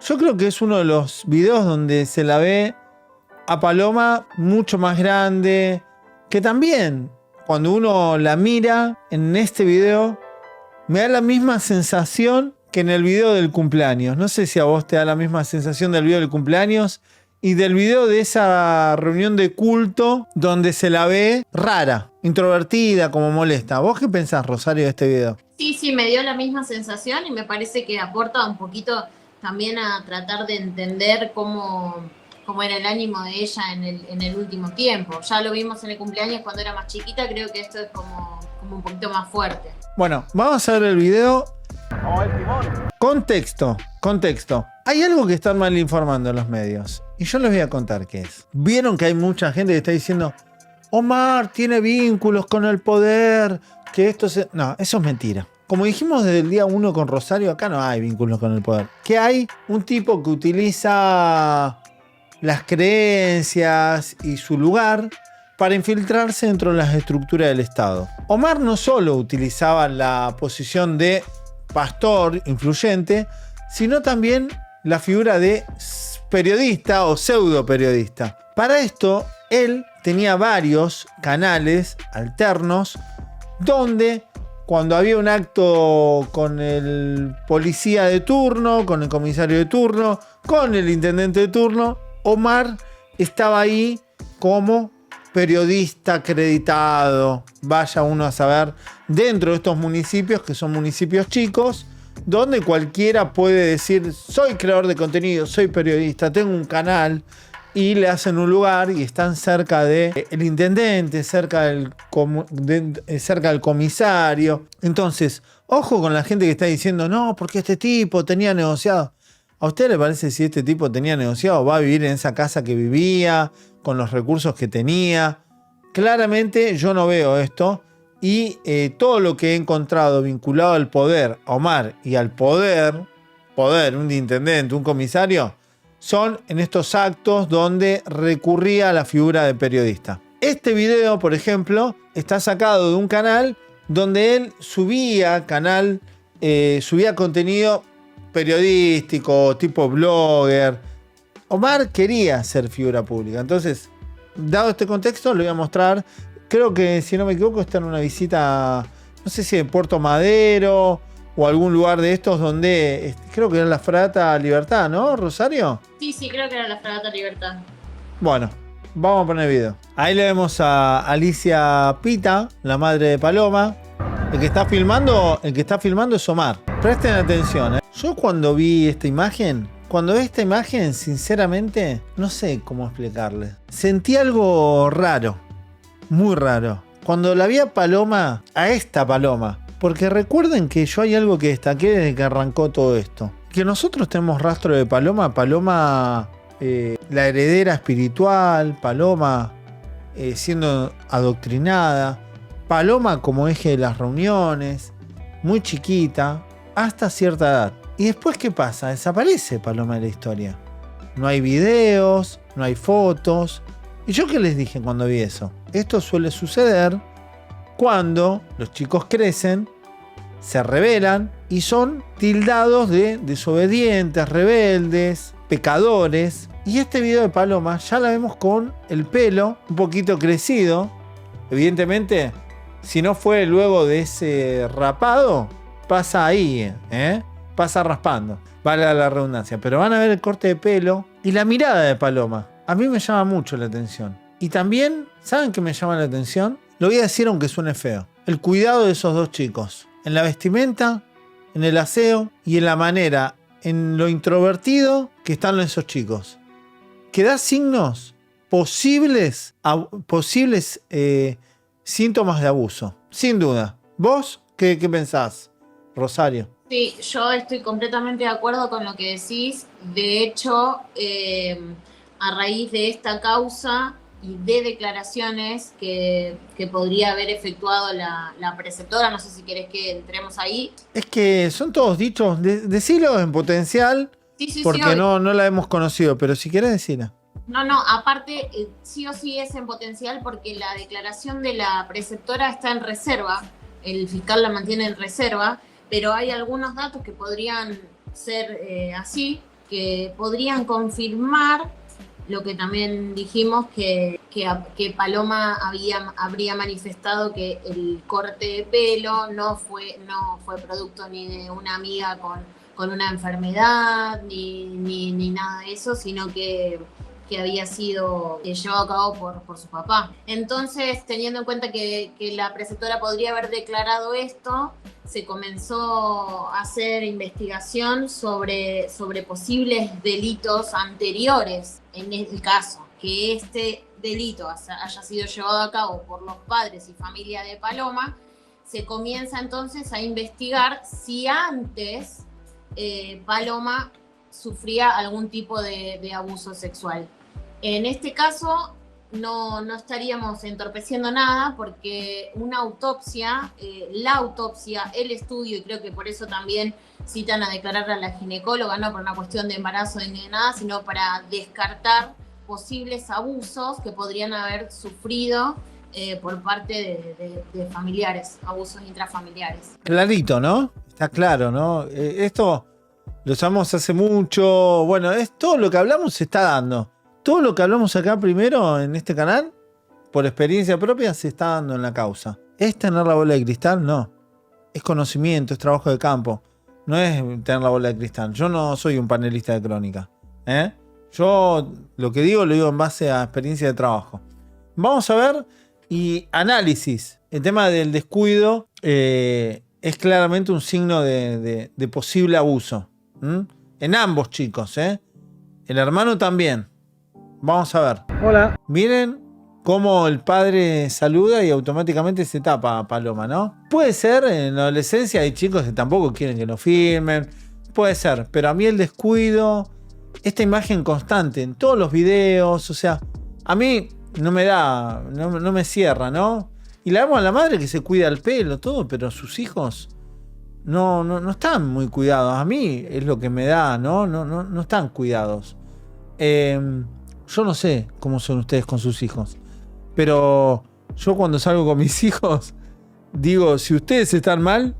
Yo creo que es uno de los videos donde se la ve a Paloma mucho más grande, que también cuando uno la mira en este video me da la misma sensación que en el video del cumpleaños. No sé si a vos te da la misma sensación del video del cumpleaños y del video de esa reunión de culto donde se la ve rara, introvertida, como molesta. ¿Vos qué pensás, Rosario, de este video? Sí, me dio la misma sensación y me parece que aporta un poquito también a tratar de entender cómo era el ánimo de ella en el último tiempo. Ya lo vimos en el cumpleaños cuando era más chiquita, creo que esto es como un poquito más fuerte. Bueno, vamos a ver el video. Contexto. Hay algo que están mal informando en los medios y yo les voy a contar qué es. Vieron que hay mucha gente que está diciendo Omar tiene vínculos con el poder, que esto se... No, eso es mentira. Como dijimos desde el día 1 con Rosario, acá no hay vínculos con el poder. Que hay un tipo que utiliza las creencias y su lugar para infiltrarse dentro de las estructuras del Estado. Omar no solo utilizaba la posición de pastor influyente, sino también la figura de periodista o pseudo periodista. Para esto, él tenía varios canales alternos donde cuando había un acto con el policía de turno, con el comisario de turno, con el intendente de turno, Omar estaba ahí como periodista acreditado. Vaya uno a saber, dentro de estos municipios, que son municipios chicos, donde cualquiera puede decir, soy creador de contenido, soy periodista, tengo un canal, y le hacen un lugar y están cerca del intendente, cerca del comisario. Entonces, ojo con la gente que está diciendo, no, porque este tipo tenía negociado. ¿A usted le parece si este tipo tenía negociado? ¿Va a vivir en esa casa que vivía, con los recursos que tenía? Claramente yo no veo esto. Y todo lo que he encontrado vinculado al poder, a Omar, y al poder, un intendente, un comisario, son en estos actos donde recurría a la figura de periodista. Este video, por ejemplo, está sacado de un canal donde él subía contenido periodístico, tipo blogger. Omar quería ser figura pública. Entonces, dado este contexto, lo voy a mostrar. Creo que, si no me equivoco, está en una visita, no sé si de Puerto Madero o algún lugar de estos donde, creo que era la Fragata Libertad, ¿no, Rosario? Sí, creo que era la Fragata Libertad. Bueno, vamos a poner el video. Ahí le vemos a Alicia Pita, la madre de Paloma. El que está filmando es Omar. Presten atención, ¿eh? Yo cuando vi esta imagen, sinceramente, no sé cómo explicarle. Sentí algo raro, muy raro. Cuando la vi a Paloma, a esta Paloma, porque recuerden que yo hay algo que destaqué desde que arrancó todo esto. Que nosotros tenemos rastro de Paloma, la heredera espiritual, Paloma siendo adoctrinada, Paloma como eje de las reuniones, muy chiquita, hasta cierta edad. Y después, ¿qué pasa? Desaparece Paloma de la historia. No hay videos, no hay fotos. ¿Y yo qué les dije cuando vi eso? Esto suele suceder cuando los chicos crecen, se rebelan y son tildados de desobedientes, rebeldes, pecadores. Y este video de Paloma ya la vemos con el pelo un poquito crecido. Evidentemente, si no fue luego de ese rapado, pasa ahí, pasa raspando, vale la redundancia. Pero van a ver el corte de pelo y la mirada de Paloma. A mí me llama mucho la atención. Y también, ¿saben qué me llama la atención? Lo voy a decir aunque suene feo. El cuidado de esos dos chicos. En la vestimenta, en el aseo y en la manera, en lo introvertido que están esos chicos. Que da signos posibles síntomas de abuso. Sin duda. ¿Vos qué pensás, Rosario? Sí, yo estoy completamente de acuerdo con lo que decís. De hecho, a raíz de esta causa y de declaraciones que podría haber efectuado la preceptora, no sé si querés que entremos ahí. Es que son todos dichos, decilo en potencial, Sí, porque no la hemos conocido, pero si querés decirla. No, aparte, sí o sí es en potencial porque la declaración de la preceptora está en reserva, el fiscal la mantiene en reserva, pero hay algunos datos que podrían ser así, que podrían confirmar lo que también dijimos, que Paloma habría manifestado que el corte de pelo no fue producto ni de una amiga con una enfermedad, ni nada de eso, sino que había sido llevado a cabo por su papá. Entonces, teniendo en cuenta que la preceptora podría haber declarado esto, se comenzó a hacer investigación sobre posibles delitos anteriores en el caso, que este delito haya sido llevado a cabo por los padres y familia de Paloma. Se comienza entonces a investigar si antes Paloma sufría algún tipo de abuso sexual. En este caso no estaríamos entorpeciendo nada, porque una autopsia, la autopsia, el estudio, y creo que por eso también citan a declarar a la ginecóloga, no por una cuestión de embarazo ni de nada, sino para descartar posibles abusos que podrían haber sufrido por parte de familiares, abusos intrafamiliares. Clarito, ¿no? Está claro, ¿no? Esto lo sabemos hace mucho. Bueno, es todo lo que hablamos se está dando. Todo lo que hablamos acá primero en este canal, por experiencia propia, se está dando en la causa. ¿Es tener la bola de cristal? No. Es conocimiento, es trabajo de campo. No es tener la bola de cristal. Yo no soy un panelista de crónica. Yo lo que digo lo digo en base a experiencia de trabajo. Vamos a ver y análisis. El tema del descuido es claramente un signo de posible abuso. En ambos chicos. El hermano también. Vamos a ver. Hola. Miren cómo el padre saluda y automáticamente se tapa a Paloma, ¿no? Puede ser, en la adolescencia hay chicos que tampoco quieren que lo filmen. Puede ser, pero a mí el descuido, esta imagen constante en todos los videos, o sea, a mí no me cierra, ¿no? Y la vemos a la madre que se cuida el pelo, todo, pero sus hijos no están muy cuidados. A mí es lo que me da, ¿no? No están cuidados. Yo no sé cómo son ustedes con sus hijos, pero yo cuando salgo con mis hijos digo, si ustedes están mal,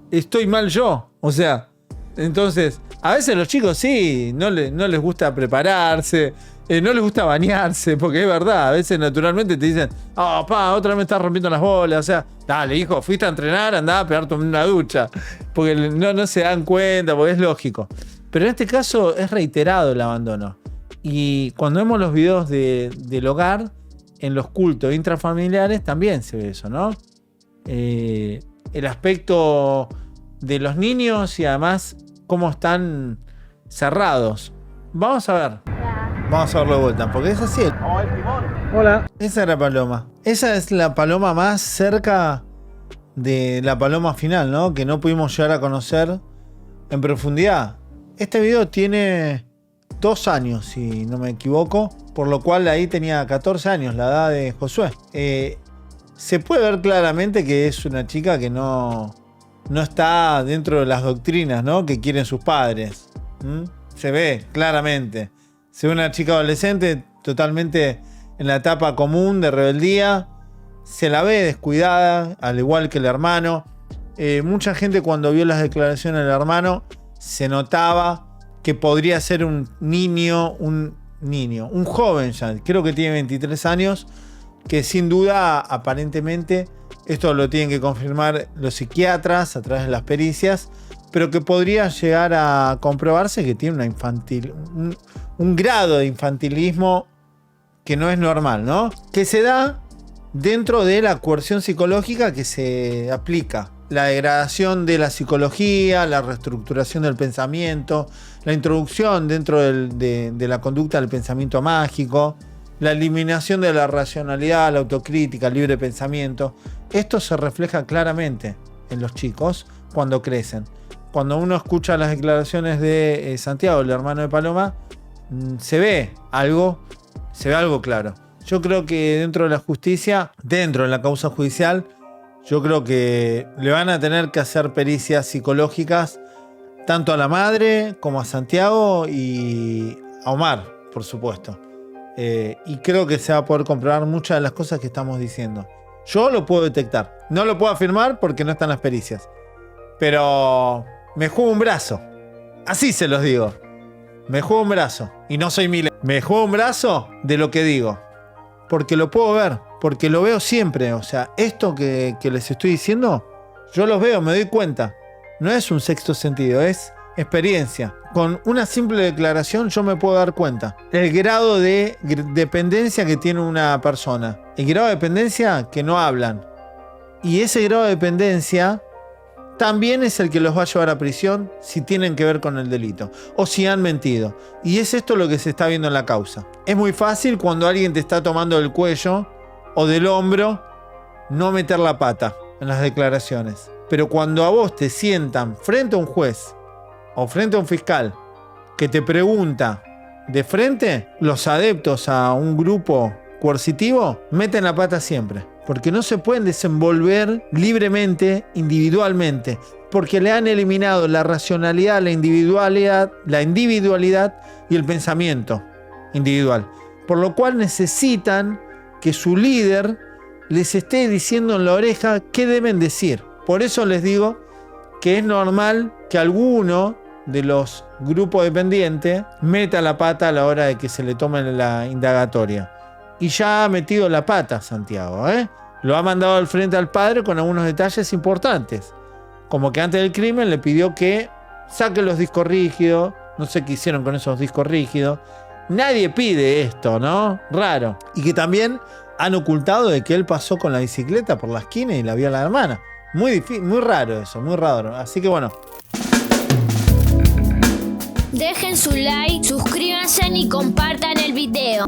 estoy mal yo. O sea, entonces, a veces los chicos sí, no les gusta prepararse, no les gusta bañarse, porque es verdad, a veces naturalmente te dicen, otra vez me estás rompiendo las bolas. O sea, dale hijo, fuiste a entrenar, andá a pegarte una ducha, porque no se dan cuenta, porque es lógico. Pero en este caso es reiterado el abandono. Y cuando vemos los videos del hogar, en los cultos intrafamiliares también se ve eso, ¿no? El aspecto de los niños y además cómo están cerrados. Vamos a ver. Vamos a verlo de vuelta, porque es así. Hola. Esa era Paloma. Esa es la Paloma más cerca de la Paloma final, ¿no? Que no pudimos llegar a conocer en profundidad. Este video tiene 2 años, si no me equivoco, por lo cual ahí tenía 14 años, la edad de Josué. Se puede ver claramente que es una chica que no está dentro de las doctrinas, ¿no?, que quieren sus padres. Se ve claramente. Se ve una chica adolescente totalmente en la etapa común de rebeldía. Se la ve descuidada, al igual que el hermano. Mucha gente, cuando vio las declaraciones del hermano, se notaba que podría ser un joven ya, creo que tiene 23 años, que sin duda, aparentemente, esto lo tienen que confirmar los psiquiatras a través de las pericias, pero que podría llegar a comprobarse que tiene un grado de infantilismo que no es normal, ¿no? Que se da dentro de la coerción psicológica que se aplica. La degradación de la psicología, la reestructuración del pensamiento, la introducción dentro de la conducta del pensamiento mágico, la eliminación de la racionalidad, la autocrítica, el libre pensamiento. Esto se refleja claramente en los chicos cuando crecen. Cuando uno escucha las declaraciones de Santiago, el hermano de Paloma, se ve algo claro. Yo creo que dentro de la justicia, dentro de la causa judicial, yo creo que le van a tener que hacer pericias psicológicas tanto a la madre como a Santiago y a Omar, por supuesto. Y creo que se va a poder comprobar muchas de las cosas que estamos diciendo. Yo lo puedo detectar. No lo puedo afirmar porque no están las pericias. Pero me juego un brazo. Así se los digo. Me juego un brazo. Y no soy Milei. Me juego un brazo de lo que digo. Porque lo puedo ver. Porque lo veo siempre. O sea, esto que les estoy diciendo, yo los veo, me doy cuenta. No es un sexto sentido, es experiencia. Con una simple declaración yo me puedo dar cuenta. El grado de dependencia que tiene una persona. El grado de dependencia que no hablan. Y ese grado de dependencia también es el que los va a llevar a prisión si tienen que ver con el delito o si han mentido. Y es esto lo que se está viendo en la causa. Es muy fácil cuando alguien te está tomando del cuello o del hombro no meter la pata en las declaraciones. Pero cuando a vos te sientan frente a un juez o frente a un fiscal que te pregunta de frente, los adeptos a un grupo coercitivo meten la pata siempre. Porque no se pueden desenvolver libremente, individualmente, porque le han eliminado la racionalidad, la individualidad y el pensamiento individual. Por lo cual necesitan que su líder les esté diciendo en la oreja qué deben decir. Por eso les digo que es normal que alguno de los grupos dependientes meta la pata a la hora de que se le tome la indagatoria. Y ya ha metido la pata Santiago, Lo ha mandado al frente al padre con algunos detalles importantes. Como que antes del crimen le pidió que saque los discos rígidos. No sé qué hicieron con esos discos rígidos. Nadie pide esto, ¿no? Raro. Y que también han ocultado de que él pasó con la bicicleta por la esquina y la vio a la hermana. Muy difícil, muy raro eso, muy raro. Así que bueno. Dejen su like, suscríbanse y compartan el video.